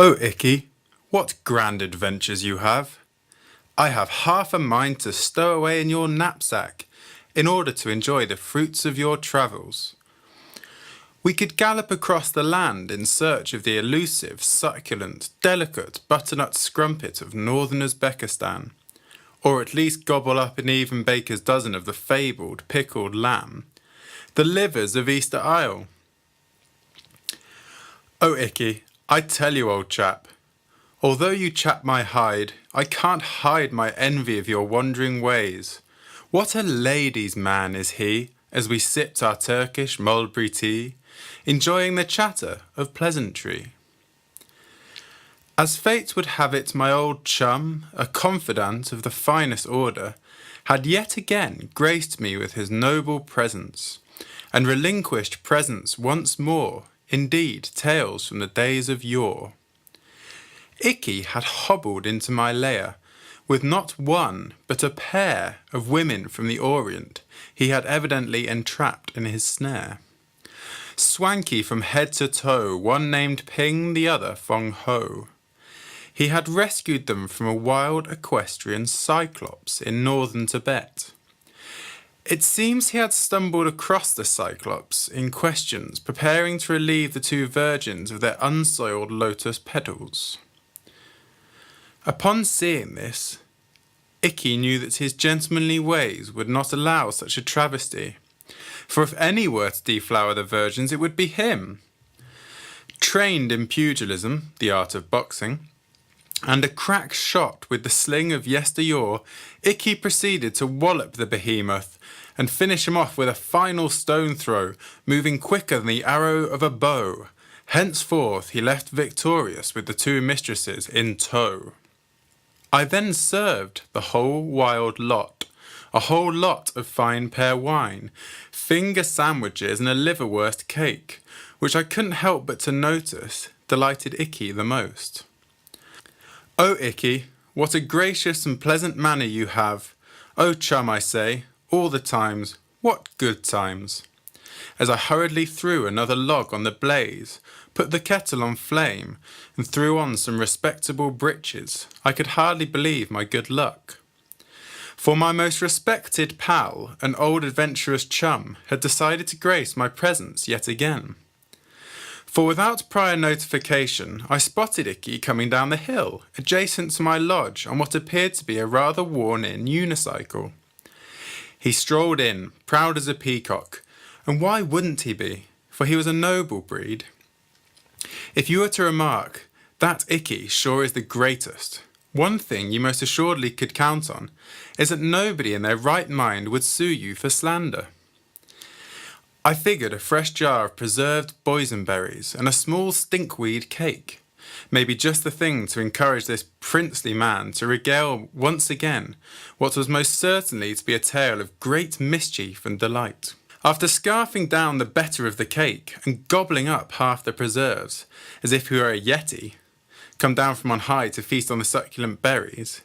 Oh, Icky, what grand adventures you have! I have half a mind to stow away in your knapsack, in order to enjoy the fruits of your travels. We could gallop across the land in search of the elusive, succulent, delicate butternut scrumpet of northern Uzbekistan, or at least gobble up an even baker's dozen of the fabled pickled lamb, the livers of Easter Isle. Oh, Icky, I tell you, old chap, although you chap my hide, I can't hide my envy of your wandering ways. What a lady's man is he, as we sipped our Turkish mulberry tea, enjoying the chatter of pleasantry. As fate would have it, my old chum, a confidant of the finest order, had yet again graced me with his noble presence, and relinquished presents once more, indeed tales from the days of yore. Icky had hobbled into my lair, with not one but a pair of women from the Orient he had evidently entrapped in his snare. Swanky from head to toe, one named Ping, the other Fong Ho. He had rescued them from a wild equestrian cyclops in northern Tibet. It seems he had stumbled across the cyclops in questions, preparing to relieve the two virgins of their unsoiled lotus petals. Upon seeing this, Icky knew that his gentlemanly ways would not allow such a travesty, for if any were to deflower the virgins, it would be him. Trained in pugilism, the art of boxing, and a crack shot with the sling of yesteryear, Icky proceeded to wallop the behemoth and finish him off with a final stone throw, moving quicker than the arrow of a bow. Henceforth he left victorious with the two mistresses in tow. I then served the whole wild lot, a whole lot of fine pear wine, finger sandwiches and a liverwurst cake, which I couldn't help but to notice delighted Icky the most. Oh, Icky, what a gracious and pleasant manner you have! Oh, chum, I say, all the times, what good times! As I hurriedly threw another log on the blaze, put the kettle on flame, and threw on some respectable breeches, I could hardly believe my good luck. For my most respected pal, an old adventurous chum, had decided to grace my presence yet again. For without prior notification, I spotted Icky coming down the hill, adjacent to my lodge, on what appeared to be a rather worn-in unicycle. He strolled in, proud as a peacock, and why wouldn't he be, for he was a noble breed. If you were to remark, that Icky sure is the greatest, one thing you most assuredly could count on is that nobody in their right mind would sue you for slander. I figured a fresh jar of preserved boysenberries and a small stinkweed cake, maybe just the thing to encourage this princely man to regale once again what was most certainly to be a tale of great mischief and delight. After scarfing down the better of the cake and gobbling up half the preserves, as if he were a yeti, come down from on high to feast on the succulent berries,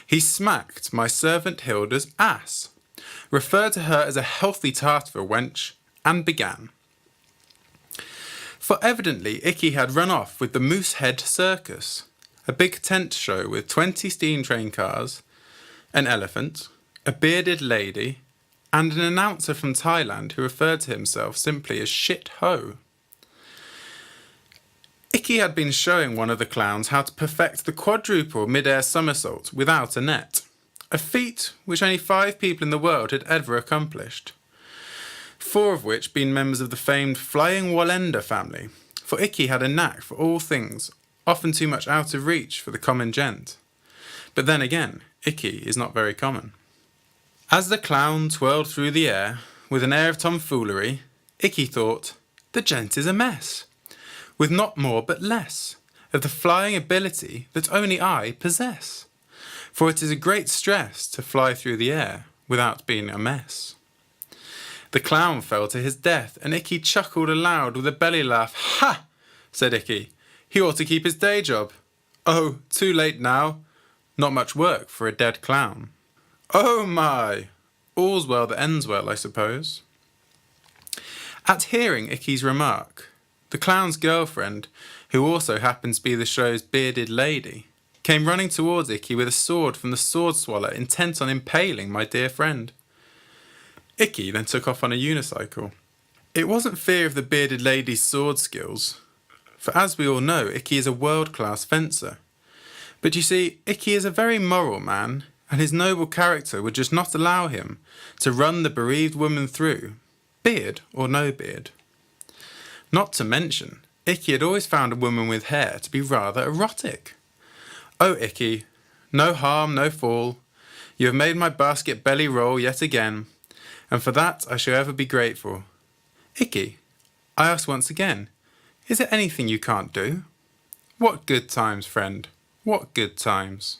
he smacked my servant Hilda's ass, referred to her as a healthy tart of a wench, and began. For evidently Icky had run off with the Moosehead Circus, a big tent show with 20 steam train cars, an elephant, a bearded lady, and an announcer from Thailand who referred to himself simply as Shit Ho. Icky had been showing one of the clowns how to perfect the quadruple mid-air somersault without a net, a feat which only 5 people in the world had ever accomplished, 4 of which being members of the famed Flying Wallenda family, for Icky had a knack for all things, often too much out of reach for the common gent. But then again, Icky is not very common. As the clown twirled through the air, with an air of tomfoolery, Icky thought, the gent is a mess, with not more but less of the flying ability that only I possess, for it is a great stress to fly through the air without being a mess. The clown fell to his death, and Icky chuckled aloud with a belly laugh. Ha! Said Icky, he ought to keep his day job. Oh, too late now. Not much work for a dead clown. Oh my! All's well that ends well, I suppose. At hearing Icky's remark, the clown's girlfriend, who also happened to be the show's bearded lady, came running towards Icky with a sword from the sword swallower, intent on impaling my dear friend. Icky then took off on a unicycle. It wasn't fear of the bearded lady's sword skills, for as we all know, Icky is a world-class fencer. But you see, Icky is a very moral man, and his noble character would just not allow him to run the bereaved woman through, beard or no beard. Not to mention, Icky had always found a woman with hair to be rather erotic. Oh, Icky, no harm, no fall. You have made my basket belly roll yet again, and for that I shall ever be grateful. Icky, I ask once again, is there anything you can't do? What good times, friend, what good times.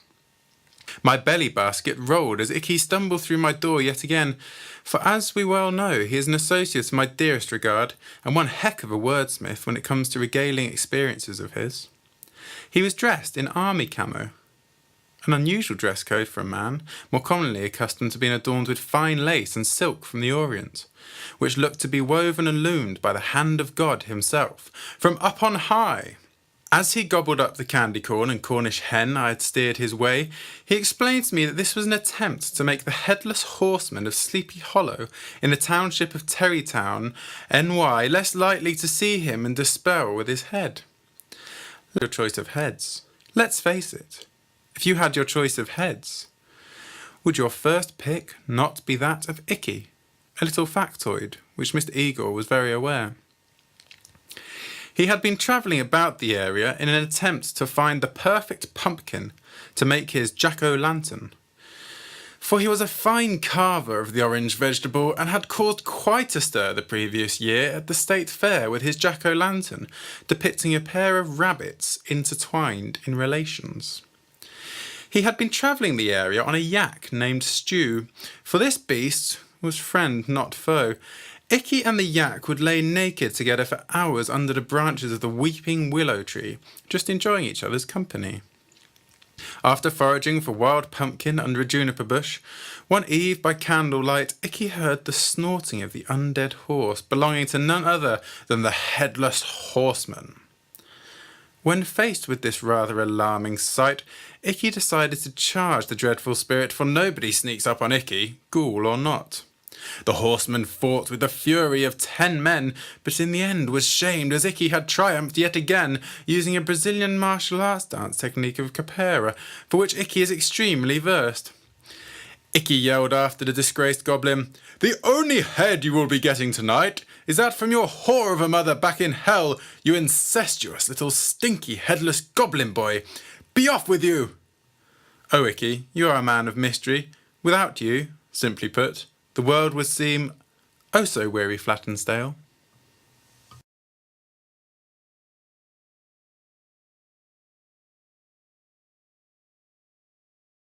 My belly basket rolled as Icky stumbled through my door yet again, for as we well know, he is an associate of my dearest regard, and one heck of a wordsmith when it comes to regaling experiences of his. He was dressed in army camo, an unusual dress code for a man, more commonly accustomed to being adorned with fine lace and silk from the Orient, which looked to be woven and loomed by the hand of God himself, from up on high. As he gobbled up the candy corn and Cornish hen I had steered his way, he explained to me that this was an attempt to make the headless horseman of Sleepy Hollow in the township of Terrytown, NY, less likely to see him and dispel with his head. Your choice of heads. Let's face it, if you had your choice of heads, would your first pick not be that of Icky? A little factoid, which Mr. Igor was very aware. He had been travelling about the area in an attempt to find the perfect pumpkin to make his jack-o'-lantern, for he was a fine carver of the orange vegetable and had caused quite a stir the previous year at the state fair with his jack-o'-lantern, depicting a pair of rabbits intertwined in relations. He had been travelling the area on a yak named Stew, for this beast was friend not foe. Icky and the yak would lay naked together for hours under the branches of the weeping willow tree, just enjoying each other's company. After foraging for wild pumpkin under a juniper bush, one eve by candlelight, Icky heard the snorting of the undead horse belonging to none other than the Headless Horseman. When faced with this rather alarming sight, Icky decided to charge the dreadful spirit, for nobody sneaks up on Icky, ghoul or not. The horseman fought with the fury of 10 men, but in the end was shamed as Icky had triumphed yet again, using a Brazilian martial arts dance technique of capoeira, for which Icky is extremely versed. Icky yelled after the disgraced goblin, "The only head you will be getting tonight is that from your whore of a mother back in hell, you incestuous little stinky headless goblin boy. Be off with you!" Oh, Icky, you are a man of mystery. Without you, simply put, the world would seem oh so weary, flat and stale.